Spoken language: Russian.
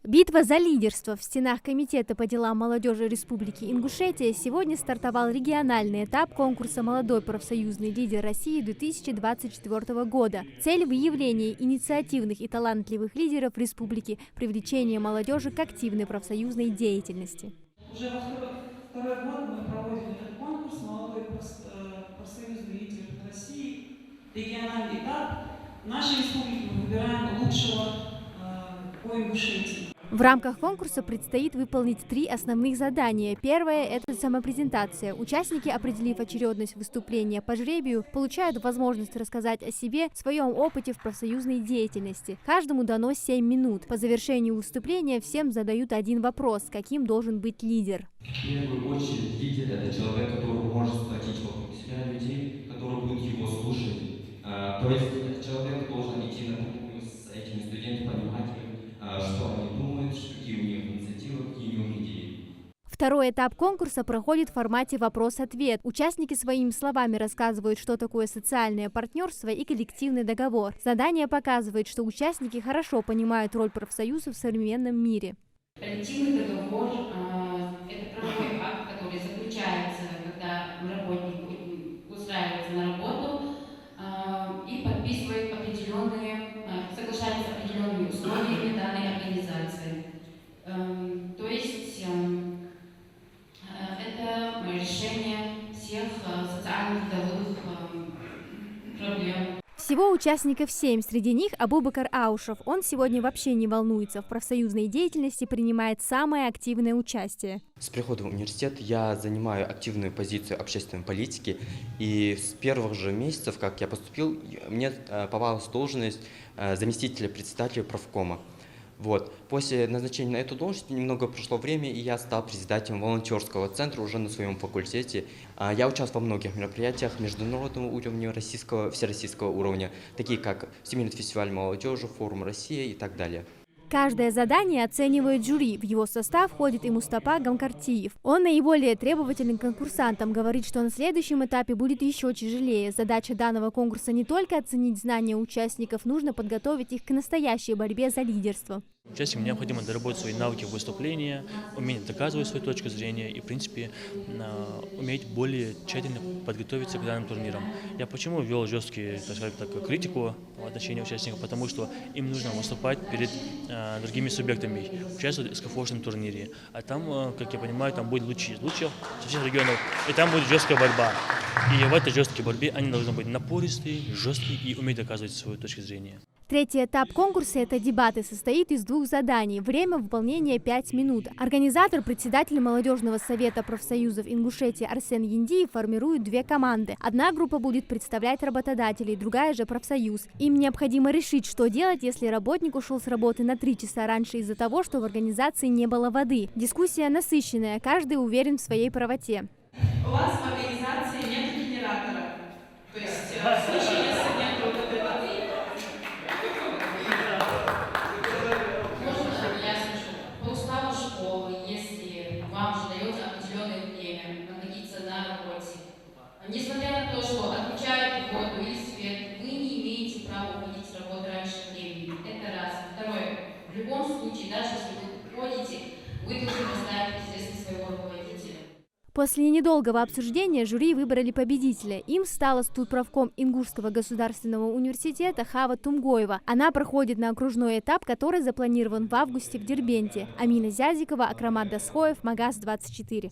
Битва за лидерство в стенах Комитета по делам молодежи Республики Ингушетия сегодня стартовал региональный этап конкурса «Молодой профсоюзный лидер России» 2024 года. Цель – выявление инициативных и талантливых лидеров республики, привлечение молодежи к активной профсоюзной деятельности. Уже во второй год мы проводим этот конкурс «Молодой профсоюзный лидер России». Региональный этап. В нашей республике мы выбираем лучшего по Ингушетии. В рамках конкурса предстоит выполнить 3 основных задания. Первое – это самопрезентация. Участники, определив очередность выступления по жребию, получают возможность рассказать о себе, своем опыте в профсоюзной деятельности. Каждому дано 7 минут. По завершению выступления всем задают один вопрос – каким должен быть лидер. В первую очередь лидер – это человек, который может сплотить вокруг себя людей, которые будут его слушать. То есть этот человек должен идти на кухню с этими студентами, понимать, что они думают, какие у них инициативы, какие у них идеи. Второй этап конкурса проходит в формате вопрос-ответ. Участники своими словами рассказывают, что такое социальное партнерство и коллективный договор. Задание показывает, что участники хорошо понимают роль профсоюза в современном мире. Коллективный договор – это правовой акт, который заключается, когда работник устраивается на работу и подписывает соглашается с определенными условиями данной организации. То есть это решение всех социальных бытовых проблем. Всего участников 7, среди них Абубакар Аушев. Он сегодня вообще не волнуется, в профсоюзной деятельности принимает самое активное участие. С приходом в университет я занимаю активную позицию общественной политики, и с первых же месяцев, как я поступил, мне попалась должность заместителя председателя профкома. После назначения на эту должность немного прошло время, и я стал председателем волонтерского центра уже на своем факультете. Я участвовал во многих мероприятиях международного уровня, всероссийского уровня, такие как Всемирный фестиваль молодежи, форум России и так далее. Каждое задание оценивает жюри. В его состав входит и Мустапа Гамкартиев. Он наиболее требовательный к конкурсантам, говорит, что на следующем этапе будет еще тяжелее. Задача данного конкурса не только оценить знания участников, нужно подготовить их к настоящей борьбе за лидерство. Участникам необходимо доработать свои навыки выступления, уметь доказывать свою точку зрения и, в принципе, уметь более тщательно подготовиться к данным турнирам. Я почему ввел жесткую, критику в отношении участников? Потому что им нужно выступать перед другими субъектами, участвовать в скафошном турнире. А там, как я понимаю, там будет лучшие со всех регионов, и там будет жесткая борьба. И в этой жесткой борьбе они должны быть напористые, жесткие и уметь доказывать свою точку зрения. Третий этап конкурса – это дебаты, состоит из 2 заданий. Время выполнения 5 минут. Организатор, председатель молодежного совета профсоюзов Ингушетии Арсен Яндиев формирует 2 команды. Одна группа будет представлять работодателей, другая же профсоюз. Им необходимо решить, что делать, если работник ушел с работы на 3 часа раньше из-за того, что в организации не было воды. Дискуссия насыщенная, каждый уверен в своей правоте. У вас в организации нет генератора, то есть в случае, если нет воды, По уставу школы, если вам же дается определенное время находиться на работе, несмотря на то, что отключают воду или свет, вы не имеете права уходить с работы раньше времени. Это раз. Второе. В любом случае, даже если вы уходите, вы должны поставить известность своего руководителя. После недолгого обсуждения жюри выбрали победителя. Им стала студправком Ингушского государственного университета Хава Тумгоева. Она проходит на окружной этап, который запланирован в августе в Дербенте. Амина Зязикова, Акрамат Дасхоев, Магаз 24.